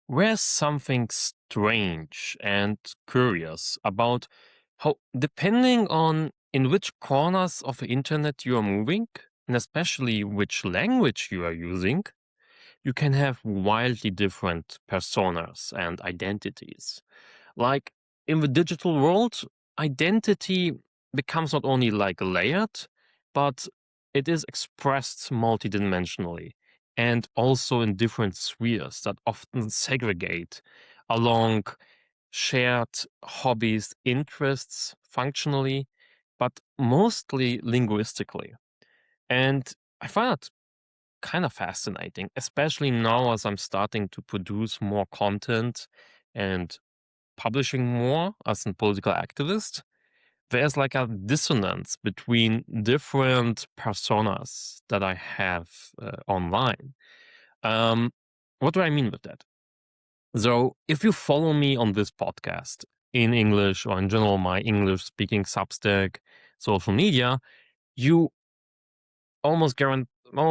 There's something strange and curious about how, depending on in which corners of the internet you are moving, and especially which language you are using, you can have wildly different personas and identities. Like in the digital world, identity becomes not only like layered, but it is expressed multidimensionally and also in different spheres that often segregate along shared hobbies, interests functionally, but mostly linguistically. And I find it kind of fascinating, especially now as I'm starting to produce more content and publishing more as a political activist. There's like a dissonance between different personas that I have online. Um, what do I mean with that? So, if you follow me on this podcast in English or in general my English speaking Substack social media, you almost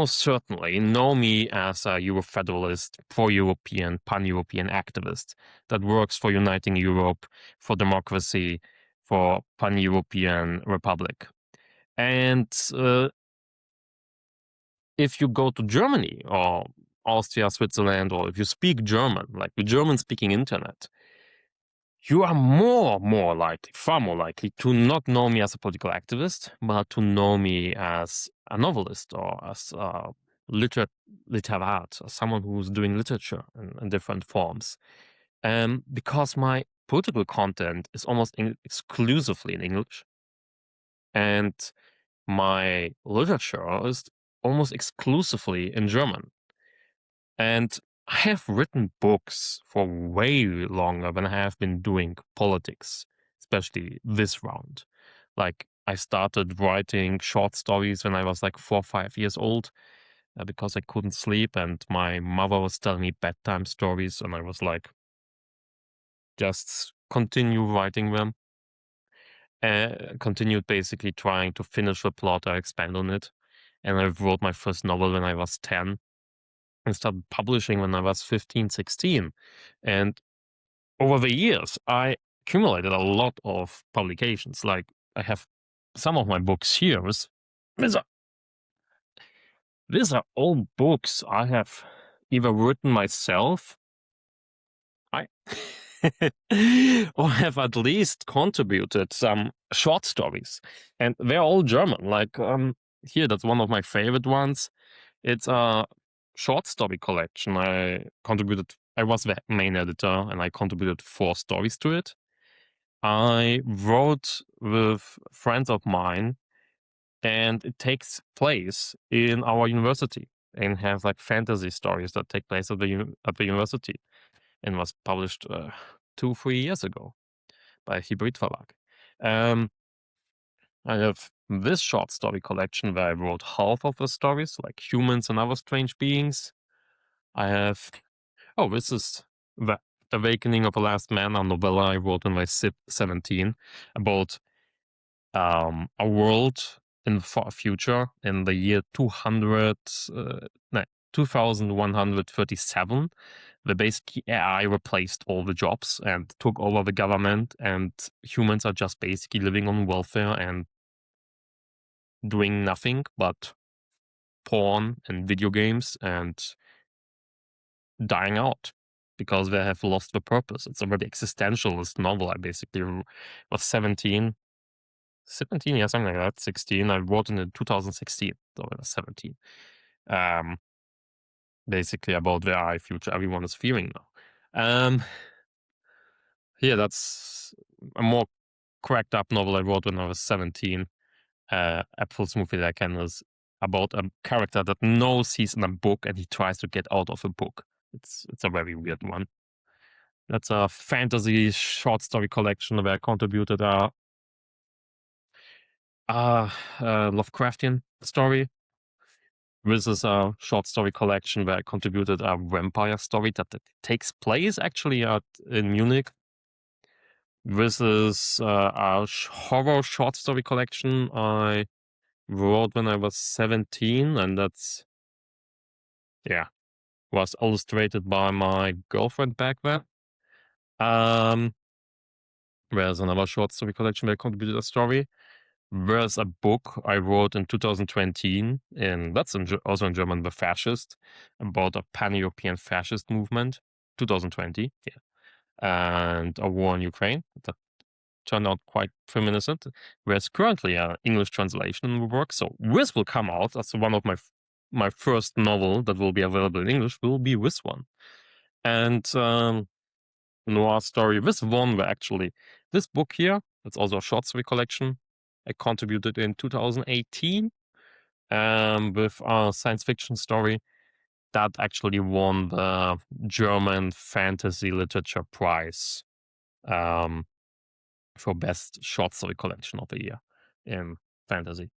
certainly know me as a Euro-federalist, pro-European, pan-European activist that works for uniting Europe, for democracy, for pan-European republic. And if you go to Germany or Austria, Switzerland, or if you speak German, like the German-speaking internet, you are more likely, far more likely to not know me as a political activist, but to know me as a novelist or as a literat, or someone who's doing literature in different forms. Because my political content is almost exclusively in English, and my literature is almost exclusively in German. And I have written books for way longer than I have been doing politics, especially this round. Like, I started writing short stories when I was like 4 or 5 years old because I couldn't sleep, and my mother was telling me bedtime stories, and I was like, just continue writing them. Continued basically trying to finish the plot or expand on it. And I wrote my first novel when I was 10 and started publishing when I was 15, 16. And over the years, I accumulated a lot of publications. Like, I have some of my books here. These are, these are all books I have either written myself I or have at least contributed some short stories. And they're all German. Like, here, that's one of my favorite ones. It's a short story collection. I was the main editor and I contributed 4 stories to it. I wrote with friends of mine, and it takes place in our university and has like fantasy stories that take place at the university, and was published 2, 3 years ago by Hybrid Verlag. Um, I have this short story collection where I wrote half of the stories, like humans and other strange beings. I have this is the Awakening of the Last Man, a novella I wrote when I was 17 about a world in the far future in the year 2137, where basically AI replaced all the jobs and took over the government, and humans are just basically living on welfare and doing nothing but porn and video games and dying out because they have lost the purpose. It's a very existentialist novel. I basically was 17, yeah, something like that, 16. I wrote it in 2016, so I was 17. Basically about the AI future everyone is fearing now. Yeah, that's a more cracked up novel I wrote when I was 17. Apfel Smoothie Like is about a character that knows he's in a book and he tries to get out of a book. It's a very weird one. That's a fantasy short story collection where I contributed a Lovecraftian story. This is a short story collection where I contributed a vampire story that takes place actually in Munich. This is a horror short story collection I wrote when I was 17, and that's, yeah, was illustrated by my girlfriend back then. Um, there's another short story collection where I contributed a story. There's a book I wrote in 2020, and that's also in German, The Fascist, about a pan-European fascist movement, 2020, yeah, and a war in Ukraine that turned out quite reminiscent. There's currently an English translation in the work, so this will come out. That's one of my first novel that will be available in English. Will be this one, and noir story. This one were actually this book here. It's also a short story collection. I contributed in 2018 with a science fiction story that actually won the German Fantasy Literature Prize for best short story collection of the year in fantasy.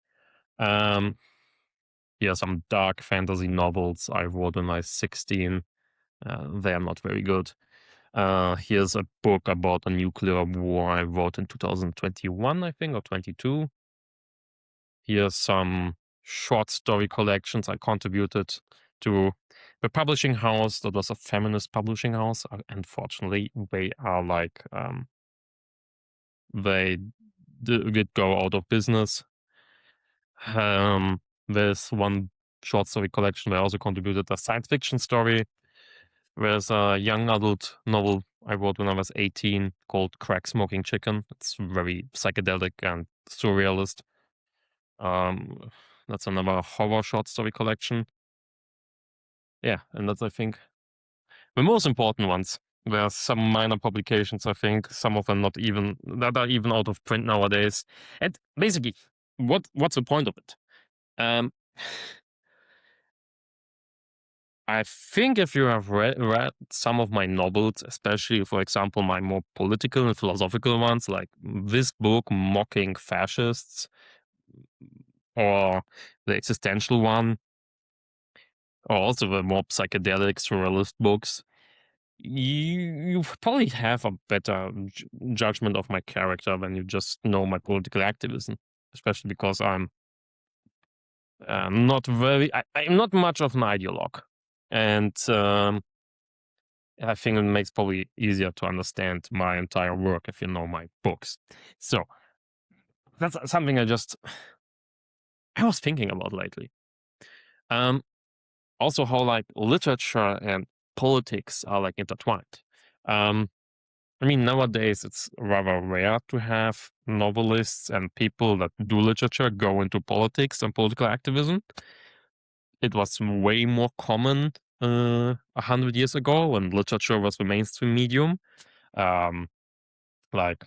Here are some dark fantasy novels I wrote when I was 16. They are not very good. Here's a book about a nuclear war I wrote in 2021, I think, or 22. Here's some short story collections I contributed to the publishing house that was a feminist publishing house. Unfortunately, they are like, they did go out of business. There's one short story collection where I also contributed a science fiction story. There's a young adult novel I wrote when I was 18 called Crack Smoking Chicken. It's very psychedelic and surrealist. That's another horror short story collection. Yeah, and that's, I think, the most important ones. There's some minor publications, I think, some of them that are even out of print nowadays. And basically, what's the point of it? Um, I think if you have read some of my novels, especially, for example, my more political and philosophical ones, like this book, Mocking Fascists, or the existential one, or also the more psychedelic surrealist books, you probably have a better judgment of my character when you just know my political activism, especially because I'm I'm not much of an ideologue. And I think it makes probably easier to understand my entire work if you know my books. So that's something I was thinking about lately. Also how like literature and politics are like intertwined. I mean, nowadays it's rather rare to have novelists and people that do literature go into politics and political activism. It was way more common 100 years ago when literature was the mainstream medium. Um, like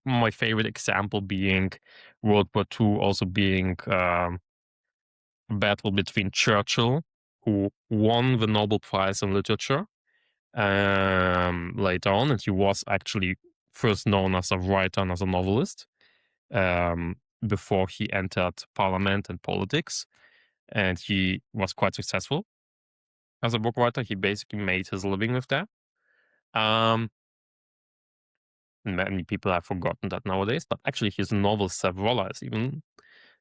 my favorite example being World War II, also being a battle between Churchill, who won the Nobel Prize in Literature later on, and he was actually first known as a writer and as a novelist before he entered parliament and politics, and he was quite successful as a book writer. He basically made his living with that. Many people have forgotten that nowadays, but actually his novel Savrola is even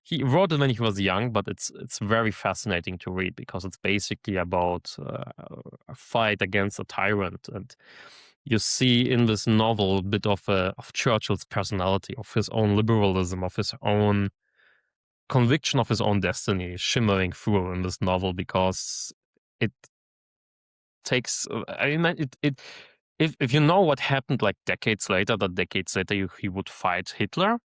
he wrote it when he was young, but it's very fascinating to read because it's basically about a fight against a tyrant, and you see in this novel a bit of Churchill's personality, of his own liberalism, of his own conviction of his own destiny shimmering through in this novel, because it takes I mean it if you know what happened like decades later, he would fight Hitler,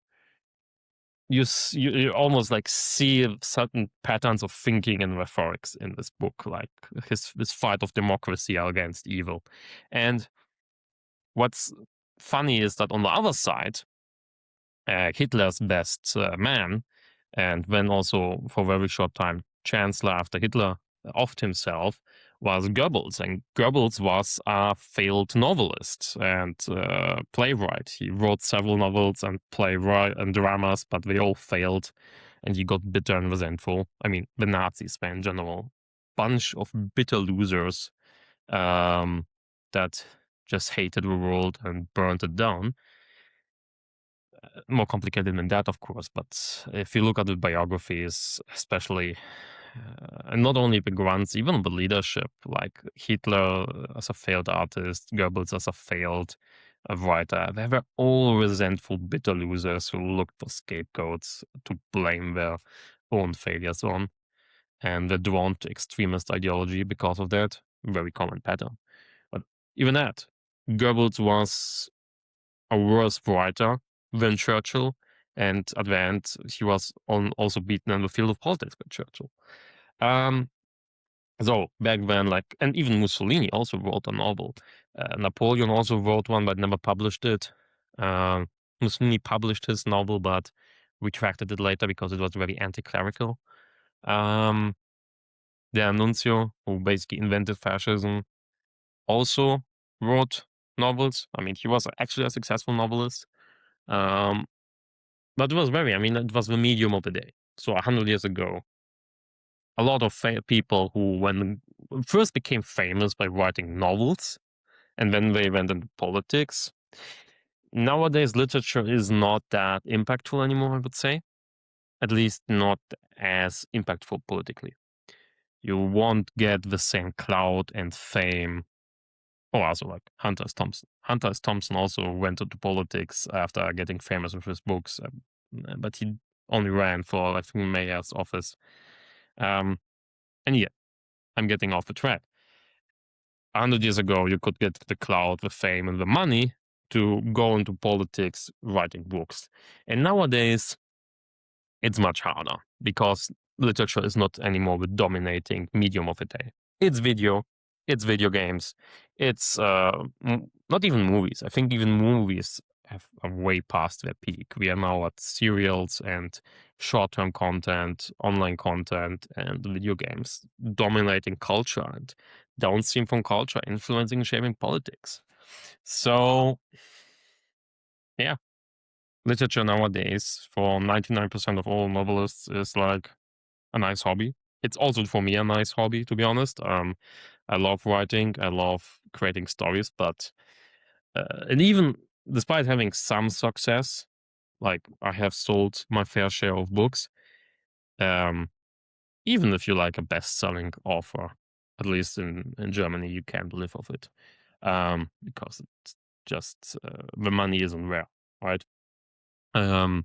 you almost like see certain patterns of thinking and rhetorics in this book, like this fight of democracy against evil. And what's funny is that on the other side, Hitler's best man, and then also for a very short time chancellor after Hitler offed himself, was Goebbels. And Goebbels was a failed novelist and playwright. He wrote several novels and playwright and dramas, but they all failed, and he got bitter and resentful. I mean, the Nazis were in general bunch of bitter losers that just hated the world and burned it down. More complicated than that, of course, but if you look at the biographies, especially and not only the grunts, even the leadership, like Hitler as a failed artist, Goebbels as a failed writer. They were all resentful, bitter losers who looked for scapegoats to blame their own failures on. And they're drawn to extremist ideology because of that. Very common pattern. But even that, Goebbels was a worse writer than Churchill, and at the end, he was also beaten in the field of politics by Churchill. So back then, like, and even Mussolini also wrote a novel. Napoleon also wrote one, but never published it. Mussolini published his novel, but retracted it later because it was very anti-clerical. The Annunzio, who basically invented fascism, also wrote novels. I mean, he was actually a successful novelist. But it was it was the medium of the day. So 100 years ago, a lot of people who first became famous by writing novels, and then they went into politics. Nowadays, literature is not that impactful anymore, I would say. At least not as impactful politically. You won't get the same clout and fame. Oh, also like Hunter S. Thompson. Hunter S. Thompson also went into politics after getting famous with his books, but he only ran for, I think, mayor's office. And yeah, I'm getting off the track. 100 years ago, you could get the clout, the fame, and the money to go into politics writing books. And nowadays, it's much harder because literature is not anymore the dominating medium of the day. It's video, it's video games, it's not even movies. I think even movies are way past their peak. We are now at serials and short-term content, online content, and video games dominating culture and downstream from culture, influencing and shaping politics. So, yeah, literature nowadays for 99% of all novelists is like a nice hobby. It's also for me a nice hobby, to be honest. I love writing, I love creating stories, but and even despite having some success, like I have sold my fair share of books, um, even if you're like a best-selling author, at least in Germany, you can't live off it, because it's just the money isn't there, right? Um,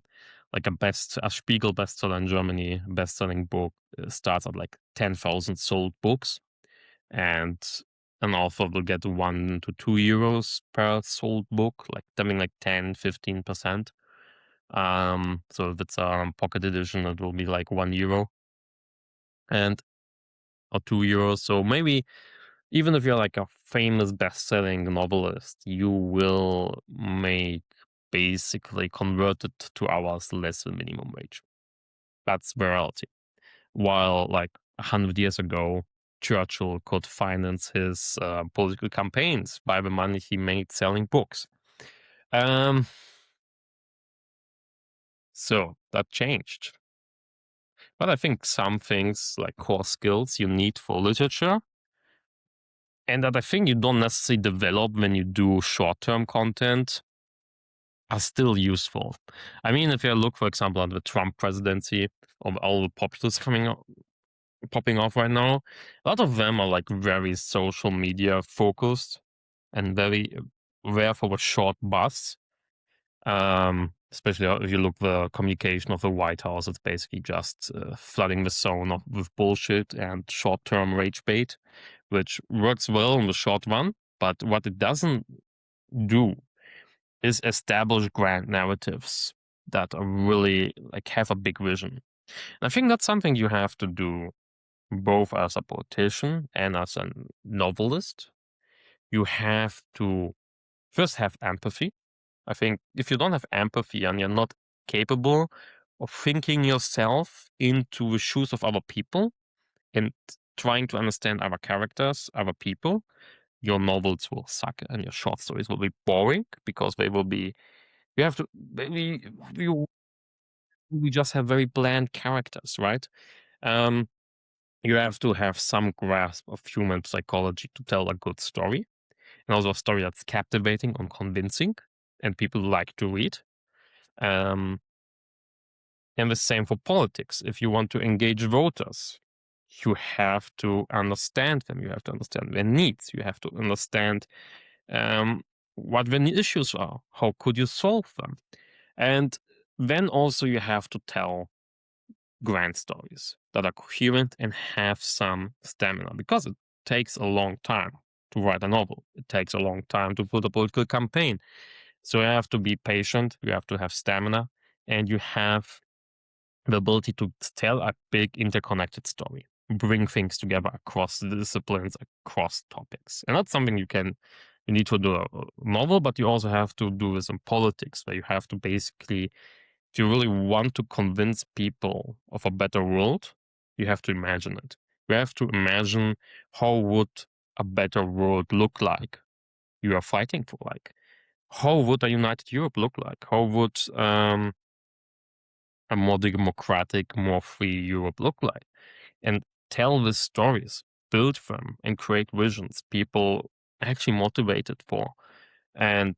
like a Spiegel bestseller in Germany, best-selling book starts at like 10,000 sold books, and an author will get 1 to 2 euros per sold book, like something like 10-15%. So if it's a pocket edition, it will be like €1 and or €2. So maybe even if you're like a famous best-selling novelist, you will make basically converted to hours less than minimum wage. That's the reality. While like 100 years ago, Churchill could finance his political campaigns by the money he made selling books. So that changed. But I think some things like core skills you need for literature, and that I think you don't necessarily develop when you do short-term content, are still useful. I mean, if you look, for example, at the Trump presidency, of all the populists popping off right now, a lot of them are like very social media focused and very rare for a short buzz. Especially if you look the communication of the White House, it's basically just flooding the zone with bullshit and short-term rage bait, which works well in the short run. But what it doesn't do is establish grand narratives that are really like have a big vision. And I think that's something you have to do both as a politician and as a novelist. You have to first have empathy. I think if you don't have empathy and you're not capable of thinking yourself into the shoes of other people and trying to understand other characters, other people, your novels will suck and your short stories will be boring because they will be you have to maybe you we just have very bland characters, right? Um, you have to have some grasp of human psychology to tell a good story, and also a story that's captivating and convincing, and people like to read. Um, and the same for politics. If you want to engage voters, you have to understand them. You have to understand their needs. You have to understand um, what their issues are. How could you solve them? And then also you have to tell grand stories that are coherent and have some stamina, because it takes a long time to write a novel. It takes a long time to put a political campaign. So you have to be patient, you have to have stamina, and you have the ability to tell a big interconnected story, bring things together across disciplines, across topics. And that's something you need to do a novel, but you also have to do this in politics, where you have to basically, if you really want to convince people of a better world, you have to imagine it. You have to imagine, how would a better world look like you are fighting for? Like, how would a united Europe look like? How would a more democratic, more free Europe look like? And tell these stories, build them, and create visions people actually motivated for. And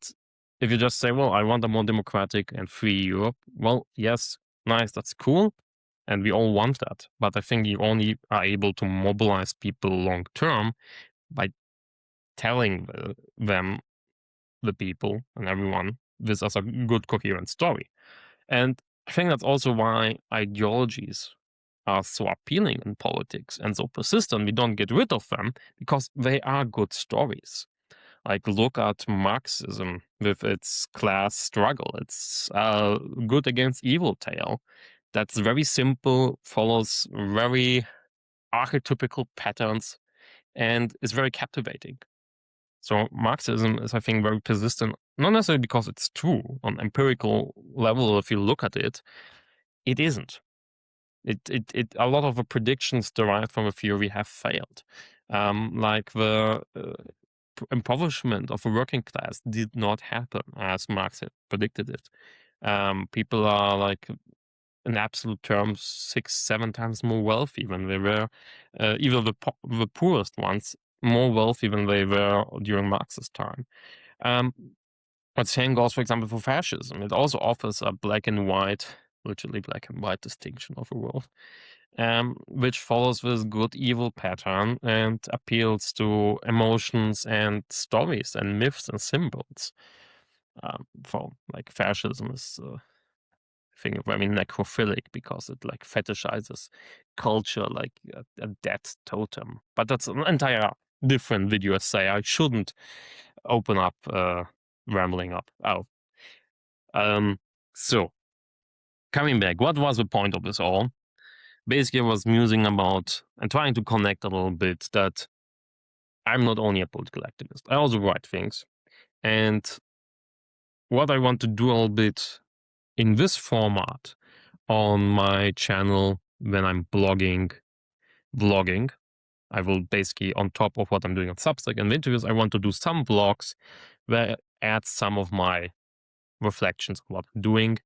if you just say, well, I want a more democratic and free Europe, well, yes, nice, that's cool. And we all want that. But I think you only are able to mobilize people long term by telling them, the people and everyone, this as a good, coherent story. And I think that's also why ideologies are so appealing in politics and so persistent. We don't get rid of them because they are good stories. Like, look at Marxism with its class struggle. It's a good against evil tale that's very simple, follows very archetypical patterns, and is very captivating. So Marxism is, I think, very persistent, not necessarily because it's true. On empirical level, if you look at it, it isn't. A lot of the predictions derived from the theory have failed. Like the impoverishment of the working class did not happen as Marx had predicted it. People are, like, in absolute terms, 6-7 times more wealthy than they were, even the poorest ones, more wealthy than they were during Marx's time. But same goes, for example, for fascism. It also offers a black and white, literally black and white distinction of the world, which follows this good-evil pattern and appeals to emotions and stories and myths and symbols. For, like, fascism is, I think, very necrophilic because it, like, fetishizes culture like a dead totem. But that's an entire different video essay. I shouldn't open up rambling up. So coming back, what was the point of this all? Basically, I was musing about and trying to connect a little bit that I'm not only a political activist, I also write things. And what I want to do a little bit in this format on my channel when I'm vlogging, I will basically, on top of what I'm doing on Substack and interviews, I want to do some vlogs where I add some of my reflections on what I'm doing,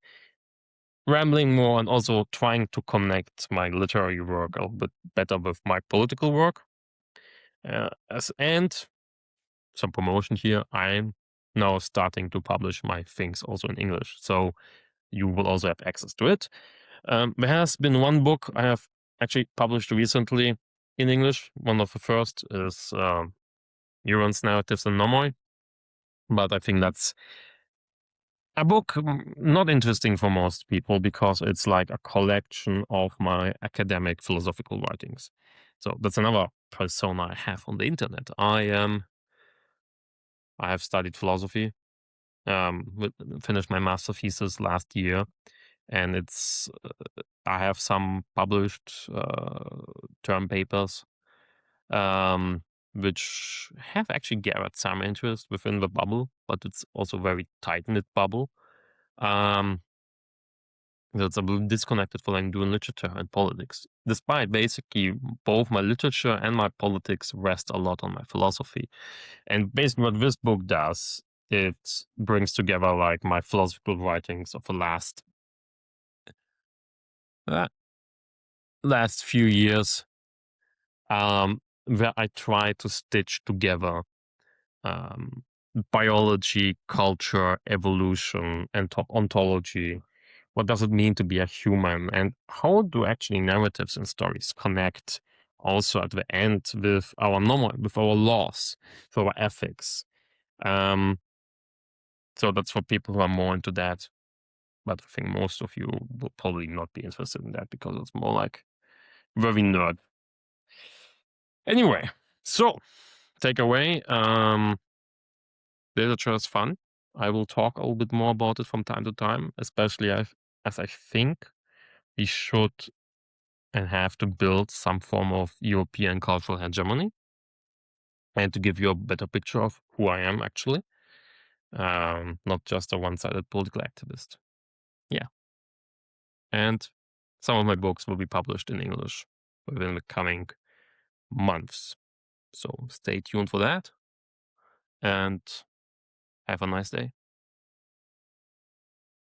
rambling more, and also trying to connect my literary work a little bit better with my political work. And some promotion here, I'm now starting to publish my things also in English, so you will also have access to it. There has been one book I have actually published recently in English. One of the first is Neurons, Narratives, and Nomoi. But I think that's a book not interesting for most people because it's like a collection of my academic philosophical writings. So that's another persona I have on the internet. I have studied philosophy, finished my master thesis last year, and I have some published term papers, which have actually gathered some interest within the bubble, but it's also a very tight-knit bubble. That's a little disconnected from what I'm doing literature and politics. Despite basically both my literature and my politics rest a lot on my philosophy. And basically what this book does, it brings together, like, my philosophical writings of the last few years, where I try to stitch together biology, culture, evolution, and ontology. What does it mean to be a human? And how do actually narratives and stories connect also at the end with our laws, with our ethics. So that's for people who are more into that. But I think most of you will probably not be interested in that because it's more like very nerd. Anyway, so takeaway, literature is fun. I will talk a little bit more about it from time to time, especially as I think we should and have to build some form of European cultural hegemony, and to give you a better picture of who I am actually, not just a one-sided political activist. Yeah. And some of my books will be published in English within the coming months. So stay tuned for that, and have a nice day.